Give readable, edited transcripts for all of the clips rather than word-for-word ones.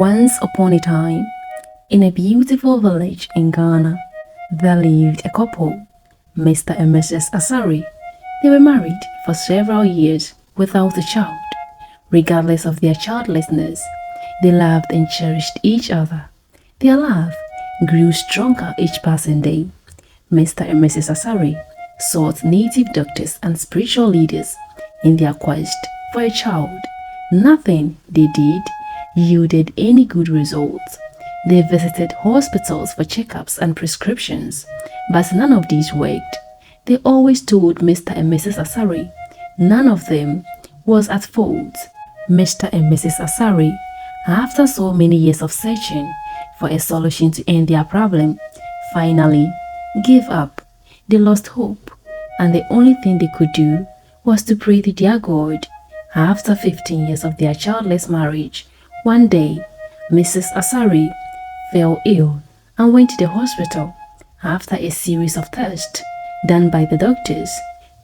Once upon a time, in a beautiful village in Ghana, there lived a couple, Mr. and Mrs. Asari. They were married for several years without a child. Regardless of their childlessness, they loved and cherished each other. Their love grew stronger each passing day. Mr. and Mrs. Asari sought native doctors and spiritual leaders in their quest for a child. Nothing they did yielded any good results. They visited hospitals for checkups and prescriptions, but none of these worked. They always told Mr. and Mrs. Asari none of them was at fault. Mr. and Mrs. Asari, after so many years of searching for a solution to end their problem, finally gave up. They lost hope, and the only thing they could do was to pray to their God. After 15 years of their childless marriage, one day, Mrs. Asari fell ill and went to the hospital. After a series of tests done by the doctors,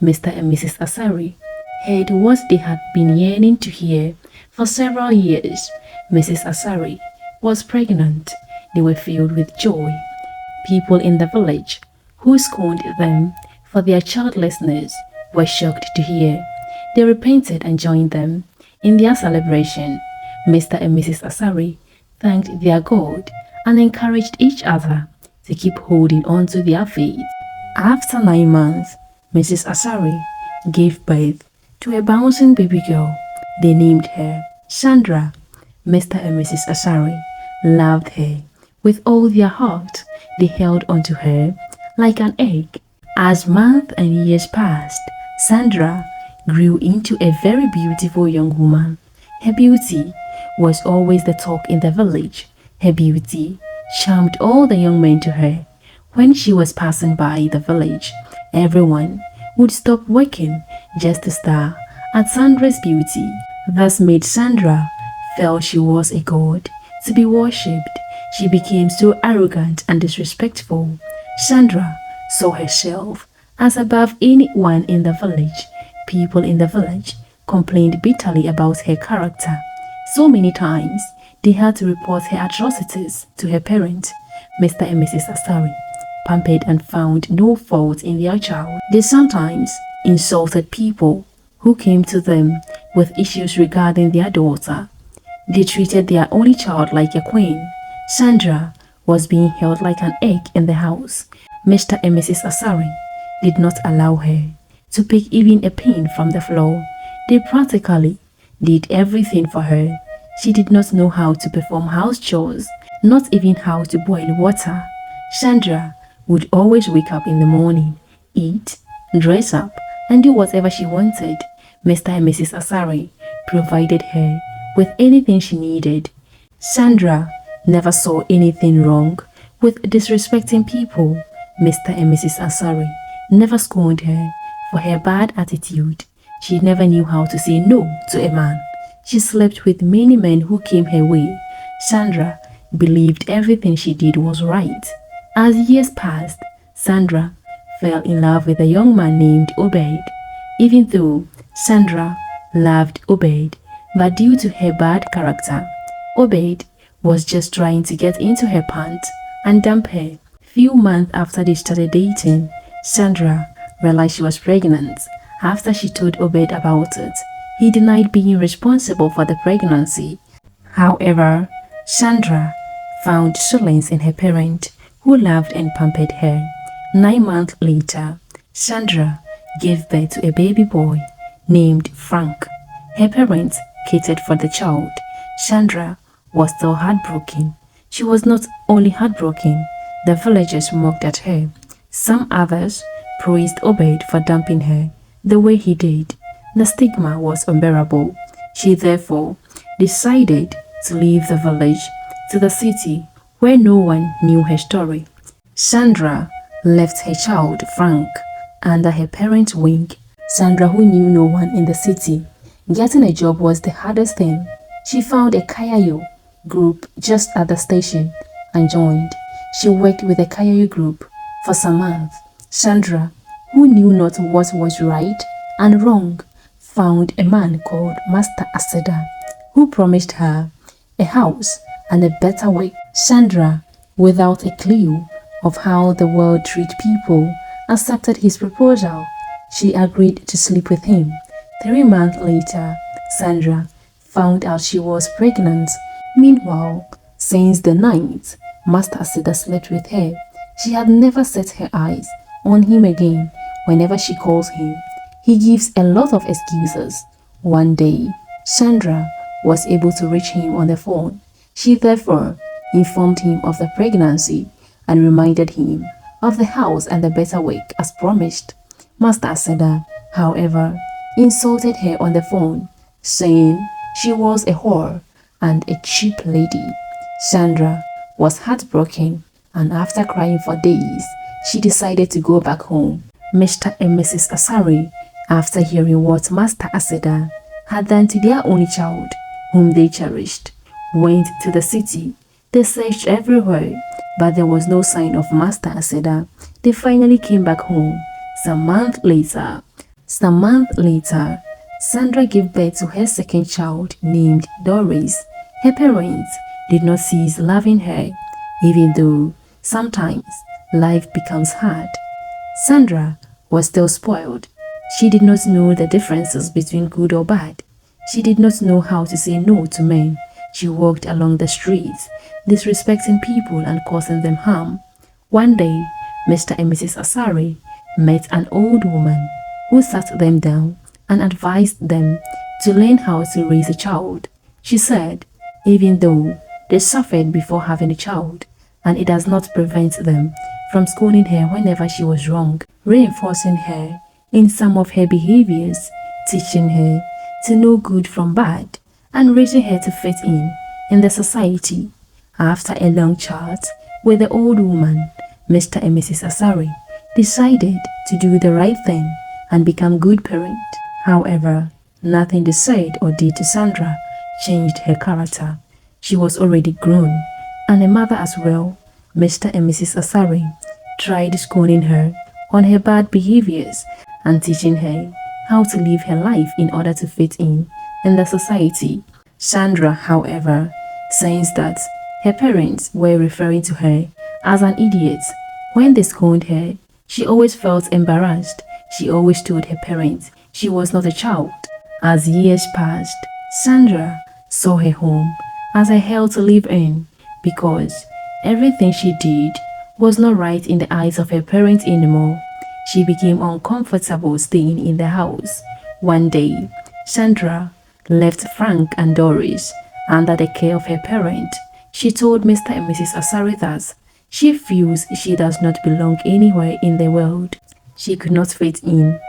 Mr. and Mrs. Asari heard what they had been yearning to hear for several years. Mrs. Asari was pregnant. They were filled with joy. People in the village who scorned them for their childlessness were shocked to hear. They repented and joined them in their celebration. Mr. and Mrs. Asari thanked their God and encouraged each other to keep holding on to their faith. After 9 months, Mrs. Asari gave birth to a bouncing baby girl. They named her Sandra. Mr. and Mrs. Asari loved her with all their heart. They held onto her like an egg. As months and years passed, Sandra grew into a very beautiful young woman. Her beauty was always the talk in the village. Her beauty charmed all the young men to her. When she was passing by the village, everyone would stop working just to stare at Sandra's beauty. This made Sandra feel she was a god to be worshipped. She became so arrogant and disrespectful. Sandra saw herself as above anyone in the village. People in the village complained bitterly about her character. So many times, they had to report her atrocities to her parents, Mr. and Mrs. Asari. Pampered and found no fault in their child. They sometimes insulted people who came to them with issues regarding their daughter. They treated their only child like a queen. Sandra was being held like an egg in the house. Mr. and Mrs. Asari did not allow her to pick even a pin from the floor. They practically did everything for her. She did not know how to perform house chores, not even how to boil water. Sandra would always wake up in the morning, eat, dress up, and do whatever she wanted. Mr. and Mrs. Asari provided her with anything she needed. Sandra never saw anything wrong with disrespecting people. Mr. and Mrs. Asari never scorned her for her bad attitude. She never knew how to say no to a man. She slept with many men who came her way. Sandra believed everything she did was right. As years passed, Sandra fell in love with a young man named Obed. Even though Sandra loved Obed, but due to her bad character, Obed was just trying to get into her pants and dump her. Few months after they started dating, Sandra realized she was pregnant. After she told Obed about it, he denied being responsible for the pregnancy. However, Sandra found solace in her parents who loved and pampered her. 9 months later, Sandra gave birth to a baby boy named Frank. Her parents catered for the child. Sandra was still heartbroken. She was not only heartbroken, the villagers mocked at her. Some others praised Obed for dumping her the way he did. The stigma was unbearable. She therefore decided to leave the village to the city where no one knew her story. Sandra left her child, Frank, under her parents' wing. Sandra, who knew no one in the city, getting a job was the hardest thing. She found a Kayayo group just at the station and joined. She worked with the Kayayo group for some months. Sandra, who knew not what was right and wrong, found a man called Master Aseda, who promised her a house and a better way. Sandra, without a clue of how the world treats people, accepted his proposal. She agreed to sleep with him. 3 months later, Sandra found out she was pregnant. Meanwhile, since the night Master Asida slept with her, she had never set her eyes on him again. Whenever she calls him, he gives a lot of excuses. One day, Sandra was able to reach him on the phone. She therefore informed him of the pregnancy and reminded him of the house and the better wake as promised. Master Aseda, however, insulted her on the phone, saying she was a whore and a cheap lady. Sandra was heartbroken, and after crying for days, she decided to go back home. Mr. and Mrs. Asari, after hearing what Master Aseda had done to their only child, whom they cherished, went to the city. They searched everywhere, but there was no sign of Master Aseda. They finally came back home. Some months later, Sandra gave birth to her second child named Doris. Her parents did not cease loving her, even though sometimes life becomes hard. Sandra was still spoiled. She did not know the differences between good or bad. She did not know how to say no to men. She walked along the streets, disrespecting people and causing them harm. One day, Mr. and Mrs. Asari met an old woman who sat them down and advised them to learn how to raise a child. She said, even though they suffered before having a child, and it does not prevent them from scolding her whenever she was wrong, reinforcing her in some of her behaviors, teaching her to know good from bad, and raising her to fit in the society. After a long chat with the old woman, Mr. and Mrs. Asari decided to do the right thing and become good parents. However, nothing they said or did to Sandra changed her character. She was already grown and a mother as well. Mr. and Mrs. Asari tried scolding her on her bad behaviors and teaching her how to live her life in order to fit in the society. Sandra, however, sensed that her parents were referring to her as an idiot. When they scolded her, she always felt embarrassed. She always told her parents she was not a child. As years passed, Sandra saw her home as a hell to live in because everything she did was not right in the eyes of her parents anymore. She became uncomfortable staying in the house. One day, Sandra left Frank and Doris under the care of her parent. She told Mr. and Mrs. Asari that she feels she does not belong anywhere in the world. She could not fit in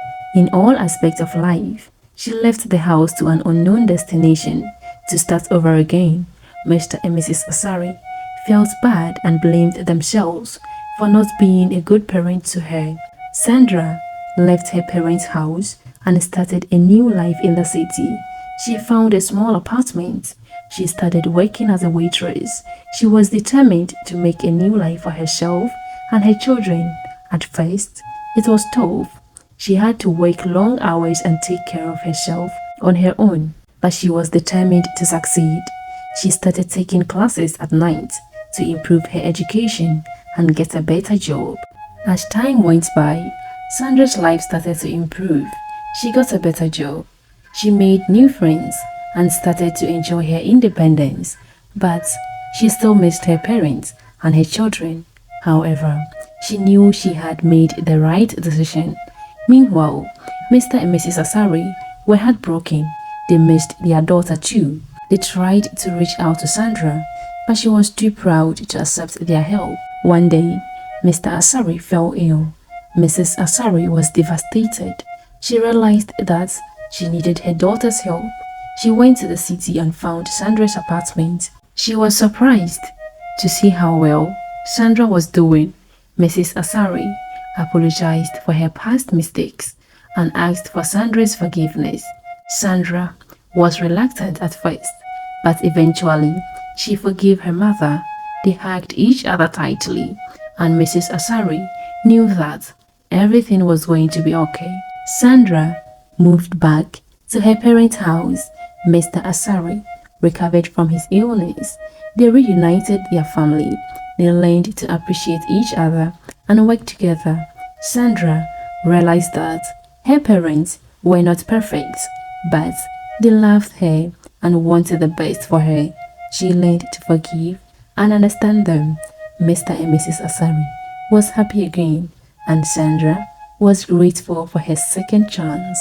all aspects of life. She left the house to an unknown destination to start over again. Mr. and Mrs. Asari felt bad and blamed themselves for not being a good parent to her. Sandra left her parents' house and started a new life in the city. She found a small apartment. She started working as a waitress. She was determined to make a new life for herself and her children. At first, it was tough. She had to work long hours and take care of herself on her own, but she was determined to succeed. She started taking classes at night to improve her education and get a better job. As time went by, Sandra's life started to improve. She got a better job. She made new friends and started to enjoy her independence, but she still missed her parents and her children. However, she knew she had made the right decision. Meanwhile, Mr. and Mrs. Asari were heartbroken. They missed their daughter too. They tried to reach out to Sandra, but she was too proud to accept their help. One day, Mr. Asari fell ill. Mrs. Asari was devastated. She realized that she needed her daughter's help. She went to the city and found Sandra's apartment. She was surprised to see how well Sandra was doing. Mrs. Asari apologized for her past mistakes and asked for Sandra's forgiveness. Sandra was reluctant at first, but eventually she forgave her mother. They hugged each other tightly, and Mrs. Asari knew that everything was going to be okay. Sandra moved back to her parents' house. Mr. Asari recovered from his illness They reunited their family. They learned to appreciate each other and work together. Sandra realized that her parents were not perfect, but they loved her and wanted the best for her. She learned to forgive and understand them. Mr. and Mrs. Asari was happy again, and Sandra was grateful for her second chance.